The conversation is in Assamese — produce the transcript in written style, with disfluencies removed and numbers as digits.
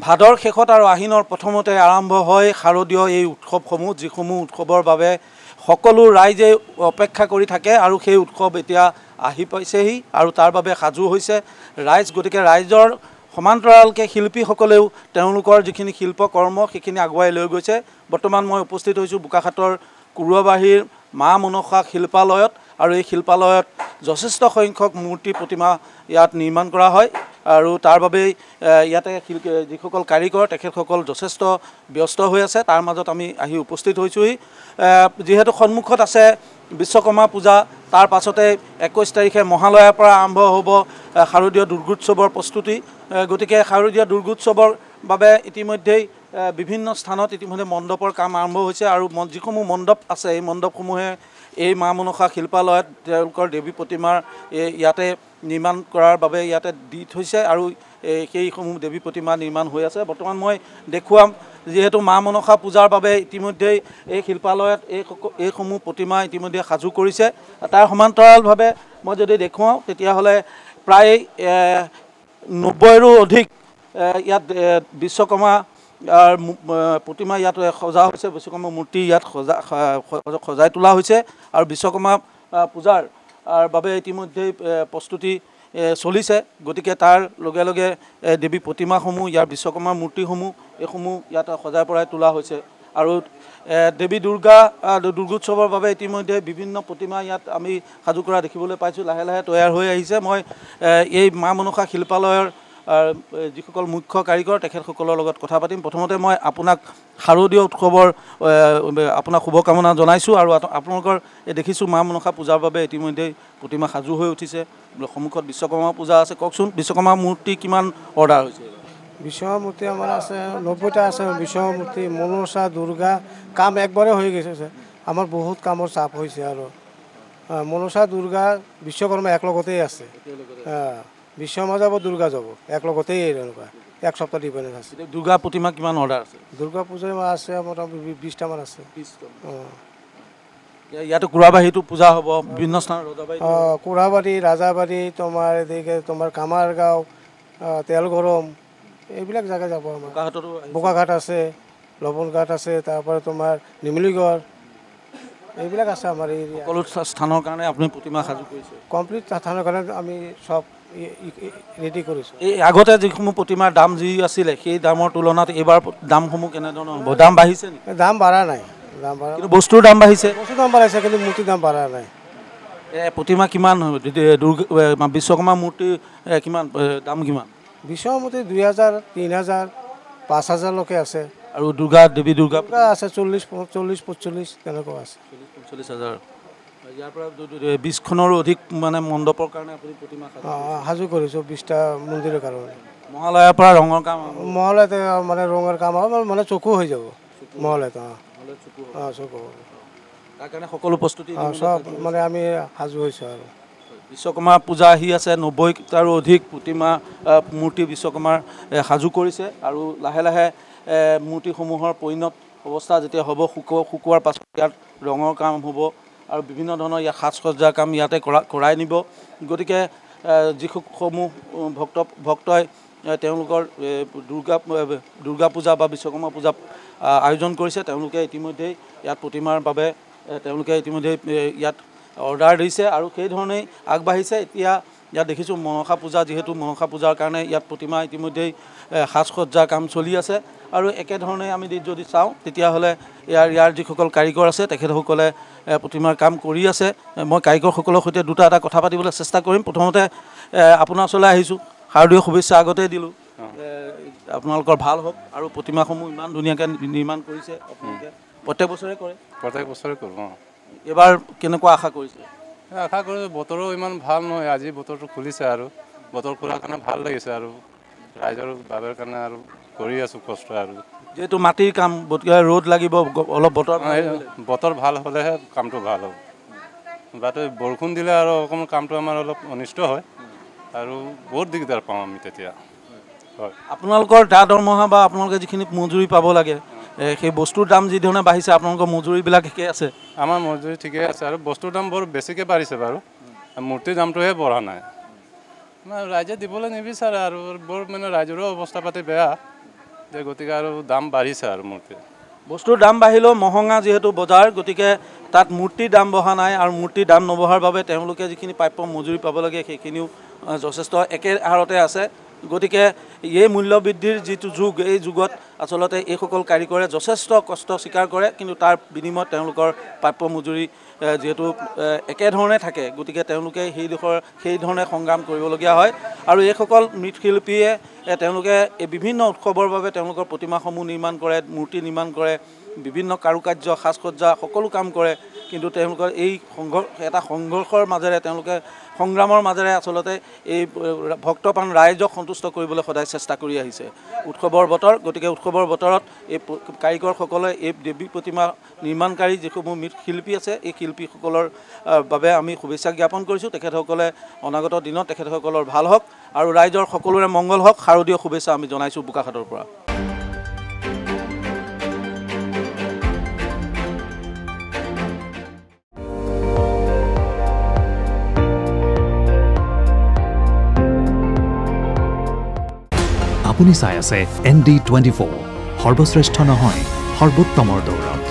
ভাদৰ শেষত আৰু আহিনৰ প্ৰথমতে আৰম্ভ হয় শাৰদীয় এই উৎসৱসমূহ, যিসমূহ উৎসৱৰ বাবে সকলো ৰাইজে অপেক্ষা কৰি থাকে আৰু সেই উৎসৱ এতিয়া আহি পাইছেহি আৰু তাৰ বাবে সাজু হৈছে ৰাইজ। গতিকে ৰাইজৰ সমান্তৰালকৈ শিল্পীসকলেও তেওঁলোকৰ যিখিনি শিল্পকৰ্ম সেইখিনি আগুৱাই লৈ গৈছে। বৰ্তমান মই উপস্থিত হৈছোঁ বোকাখাটৰ কুৰুৱাবাহীৰ মা মনসা শিল্পালয়ত, আৰু এই শিল্পালয়ত যথেষ্ট সংখ্যক মূৰ্তি প্ৰতিমা ইয়াত নিৰ্মাণ কৰা হয় আৰু তাৰ বাবেই ইয়াতে যিসকল কাৰিকৰ তেখেতসকল যথেষ্ট ব্যস্ত হৈ আছে। তাৰ মাজত আমি আহি উপস্থিত হৈছোঁহি। যিহেতু সন্মুখত আছে বিশ্বকৰ্মা পূজা, তাৰ পাছতে 21 তাৰিখে মহালয়াৰ পৰা আৰম্ভ হ'ব শাৰদীয় দুৰ্গোৎসৱৰ প্ৰস্তুতি। গতিকে শাৰদীয় দুৰ্গোৎসৱৰ বাবে ইতিমধ্যেই বিভিন্ন স্থানত ইতিমধ্যে মণ্ডপৰ কাম আৰম্ভ হৈছে আৰু যিসমূহ মণ্ডপ আছে এই মণ্ডপসমূহে এই মা মনসা শিল্পালয়ত তেওঁলোকৰ দেৱী প্ৰতিমাৰ ইয়াতে নিৰ্মাণ কৰাৰ বাবে ইয়াতে দি থৈছে আৰু সেইসমূহ দেৱী প্ৰতিমা নিৰ্মাণ হৈ আছে। বৰ্তমান মই দেখুৱাম, যিহেতু মা মনসা পূজাৰ বাবে ইতিমধ্যেই এই শিল্পালয়ত এইসমূহ প্ৰতিমা ইতিমধ্যে সাজু কৰিছে। তাৰ সমান্তৰালভাৱে মই যদি দেখুৱাওঁ তেতিয়াহ'লে প্ৰায় 90ৰো অধিক ইয়াত বিশ্বকৰ্মা প্ৰতিমা ইয়াত সজা হৈছে, বিশ্বকৰ্মা মূৰ্তি ইয়াত সজাই তোলা হৈছে আৰু বিশ্বকৰ্মা পূজাৰ বাবে ইতিমধ্যেই প্ৰস্তুতি চলিছে। গতিকে তাৰ লগে লগে দেৱী প্ৰতিমাসমূহ, ইয়াৰ বিশ্বকৰ্মা মূৰ্তিসমূহ এইসমূহ ইয়াত সজাই পৰাই তোলা হৈছে আৰু দেৱী দুৰ্গোৎসৱৰ বাবে ইতিমধ্যে বিভিন্ন প্ৰতিমা ইয়াত আমি সাজু কৰা দেখিবলৈ পাইছোঁ, লাহে লাহে তৈয়াৰ হৈ আহিছে। মই এই মা মনসা শিল্পালয়ৰ যিসকল মুখ্য কাৰিকৰ তেখেতসকলৰ লগত কথা পাতিম। প্ৰথমতে মই আপোনাক শাৰদীয় উৎসৱৰ আপোনাক শুভকামনা জনাইছোঁ আৰু আপোনালোকৰ দেখিছোঁ মা মনসা পূজাৰ বাবে ইতিমধ্যেই প্ৰতিমা সাজু হৈ উঠিছে, সন্মুখত বিশ্বকৰ্মা পূজা আছে। কওকচোন বিশ্বকৰ্মা মূৰ্তি কিমান অৰ্ডাৰ হৈছে? বিশ্বকৰ্মা মূৰ্তি আমাৰ আছে 90টা আছে। বিশ্বকৰ্মা মূৰ্তি মনসা দুৰ্গা কাম একবাৰে হৈ গৈছে। আমাৰ বহুত কামৰ চাপ হৈছে আৰু মনসা দুৰ্গা বিশ্বকৰ্মা একলগতেই আছে। বিশ্বকৰ্মা যাব দুৰ্গা যাব একলগতেই, এনেকুৱা এক সপ্তাহ ডিপেণ্ডেঞ্চ আছে। দুৰ্গা প্ৰতিমা কিমান অৰ্ডাৰ আছে? দুৰ্গা পূজা আছে মোটামুটি 20টামান আছে। ইয়াতো কুৰাবাহীতো পূজা হ'ব বিভিন্ন স্থানত, কুৰাবাৰী, ৰাজাবাৰী, তোমাৰ এদিকে তোমাৰ কামাৰগাঁও, তেলগৰম, এইবিলাক জেগা যাব। আমাৰ বোকাঘাট আছে, লবণঘাট আছে, তাৰপৰা তোমাৰ নিমলিগড়, এইবিলাক আছে আমাৰ এই সকলো স্থানৰ কাৰণে আপুনি প্ৰতিমা সাজু কৰিছে? কমপ্লিট স্থানৰ কাৰণে আমি চব ৰেডি কৰিছোঁ। এই আগতে যিসমূহ প্ৰতিমাৰ দাম যি আছিলে সেই দামৰ তুলনাত এইবাৰ দামসমূহ কেনেধৰণৰ হ'ব? দাম বাঢ়িছে নেকি? দাম বাঢ়া নাই, কিন্তু বস্তুৰ দাম বাঢ়িছে। বস্তুৰ দাম বাঢ়িছে কিন্তু মূৰ্তিৰ দাম বাঢ়া নাই। প্ৰতিমা কিমান বিশ্বকৰ্মা মূৰ্তি কিমান দাম কিমান? বিশ্বকৰ্মা মূৰ্তি 2000, 3000, 5000লৈকে আছে আৰু দেৱী দুৰ্গা আছে 40, 45 তেনেকুৱা আছে। 40-45 হাজাৰ। ইয়াৰ পৰা 20খনৰো অধিক মানে মণ্ডপৰ কাৰণে আপুনি প্ৰতিমা সাজু কৰিছোঁ 20টা মন্দিৰৰ কাৰণে। মহালয়াৰ পৰা ৰঙৰ কাম, মহালয়াতে মানে ৰঙৰ কাম হ'ব, মানে চকু হৈ যাব মহালয়াত। চকু হ'ব, তাৰ কাৰণে সকলো প্ৰস্তুতি চব মানে আমি সাজু হৈছোঁ আৰু। বিশ্বকৰ্মা পূজা আহি আছে, 90টাৰো অধিক প্ৰতিমা মূৰ্তি বিশ্বকৰ্মাৰ সাজু কৰিছে আৰু লাহে লাহে মূৰ্তিসমূহৰ পৰিণত অৱস্থা যেতিয়া হ'ব, শুকোৱাৰ পাছত ইয়াত ৰঙৰ কাম হ'ব আৰু বিভিন্ন ধৰণৰ ইয়াত সাজ সজ্জাৰ কাম ইয়াতে কৰাই নিব। গতিকে যিসমূহ ভক্তই তেওঁলোকৰ দুৰ্গা পূজা বা বিশ্বকৰ্মা পূজা আয়োজন কৰিছে, তেওঁলোকে ইতিমধ্যেই ইয়াত প্ৰতিমাৰ বাবে তেওঁলোকে ইতিমধ্যেই ইয়াত অৰ্ডাৰ দিছে আৰু সেইধৰণেই আগবাঢ়িছে। এতিয়া ইয়াত দেখিছোঁ মনসা পূজা, যিহেতু মনসা পূজাৰ কাৰণে ইয়াত প্ৰতিমা ইতিমধ্যেই সাজ সজ্জাৰ কাম চলি আছে আৰু একেধৰণে আমি যদি চাওঁ তেতিয়াহ'লে ইয়াৰ যিসকল কাৰিকৰ আছে তেখেতসকলে প্ৰতিমাৰ কাম কৰি আছে। মই কাৰিকৰসকলৰ সৈতে এটা কথা পাতিবলৈ চেষ্টা কৰিম। প্ৰথমতে আপোনাৰ ওচৰলৈ আহিছোঁ, শাৰদীয় শুভেচ্ছা আগতেই দিলোঁ। আপোনালোকৰ ভাল হওক আৰু প্ৰতিমাসমূহ ইমান ধুনীয়াকৈ নিৰ্মাণ কৰিছে আপোনালোকে। প্ৰত্যেক বছৰে কৰে? প্ৰত্যেক বছৰে কৰোঁ। এইবাৰ কেনেকুৱা আশা কৰিছে? আশা কৰিছোঁ বতৰো ইমান ভাল নহয়, আজি বতৰটো খুলিছে আৰু বতৰ খোলাৰ কাৰণে ভাল লাগিছে আৰু ৰাইজৰ বাবেৰ কাৰণে আৰু কৰি আছোঁ কষ্ট আৰু। যিহেতু মাটিৰ কাম, গতিকে ৰ'দ লাগিব, অলপ বতৰ ভাল হ'লেহে কামটো ভাল হ'ব। বাট বৰষুণ দিলে আৰু অকণমান কামটো আমাৰ অলপ অনিষ্ট হয় আৰু বহুত দিগদাৰ পাওঁ আমি তেতিয়া। হয়, আপোনালোকৰ দৰমহা বা আপোনালোকে যিখিনি মজুৰি পাব লাগে সেই বস্তুৰ দাম যি ধৰণে বাঢ়িছে, আপোনালোকৰ মজুৰিবিলাক ঠিকে আছে? আমাৰ মজুৰি ঠিকে আছে আৰু বস্তুৰ দাম বৰ বেছিকৈ বাঢ়িছে বাৰু, মূৰ্তিৰ দামটোহে বঢ়া নাই। ৰাইজে দিবলৈ নিবিচাৰে আৰু বৰ মানে ৰাইজৰো অৱস্থা পাতি বেয়া। গতিকে আৰু দাম বাঢ়িছে আৰু মূৰ্তি বস্তুৰ দাম বাঢ়িলেও মহঙা যিহেতু বজাৰ, গতিকে তাত মূৰ্তিৰ দাম বঢ়া নাই আৰু মূৰ্তিৰ দাম নবঢ়াৰ বাবে তেওঁলোকে যিখিনি প্ৰাপ্য মজুৰি পাব লাগে সেইখিনিও যথেষ্ট একে হাৰতে আছে। গতিকে এই মূল্য বৃদ্ধিৰ যিটো যুগ, এই যুগত আচলতে এইসকল কাৰিকৰে যথেষ্ট কষ্ট স্বীকাৰ কৰে, কিন্তু তাৰ বিনিময়ত তেওঁলোকৰ প্ৰাপ্য মজুৰি যিহেতু একেধৰণে থাকে, গতিকে তেওঁলোকে সেই ধৰণে সংগ্ৰাম কৰিবলগীয়া হয়। আৰু এইসকল মৃৎশিল্পীয়ে তেওঁলোকে এই বিভিন্ন উৎসৱৰ বাবে তেওঁলোকৰ প্ৰতিমাসমূহ নিৰ্মাণ কৰে, মূৰ্তি নিৰ্মাণ কৰে, বিভিন্ন কাৰুকাৰ্য সাজ সজ্জা সকলো কাম কৰে, কিন্তু তেওঁলোকৰ এই এটা সংঘৰ্ষৰ মাজেৰে তেওঁলোকে সংগ্ৰামৰ মাজেৰে আচলতে এই ভক্তপ্ৰাণ ৰাইজক সন্তুষ্ট কৰিবলৈ সদায় চেষ্টা কৰি আহিছে। উৎসৱৰ বতৰ, গতিকে উৎসৱৰ বতৰত এই কাৰিকৰসকলে এই দেৱী প্ৰতিমা নিৰ্মাণকাৰী যিসমূহ মৃৎশিল্পী আছে, এই শিল্পীসকলৰ বাবে আমি শুভেচ্ছা জ্ঞাপন কৰিছোঁ। তেখেতসকলে অনাগত দিনত তেখেতসকলৰ ভাল হওক আৰু ৰাইজৰ সকলোৰে মংগল হওক, শাৰদীয় শুভেচ্ছা আমি জনাইছোঁ বোকাখাতৰ পৰা। আপুনি চাই আছে ND24, সৰ্বশ্ৰেষ্ঠ নহয় সৰ্বোত্তমৰ দৌৰত।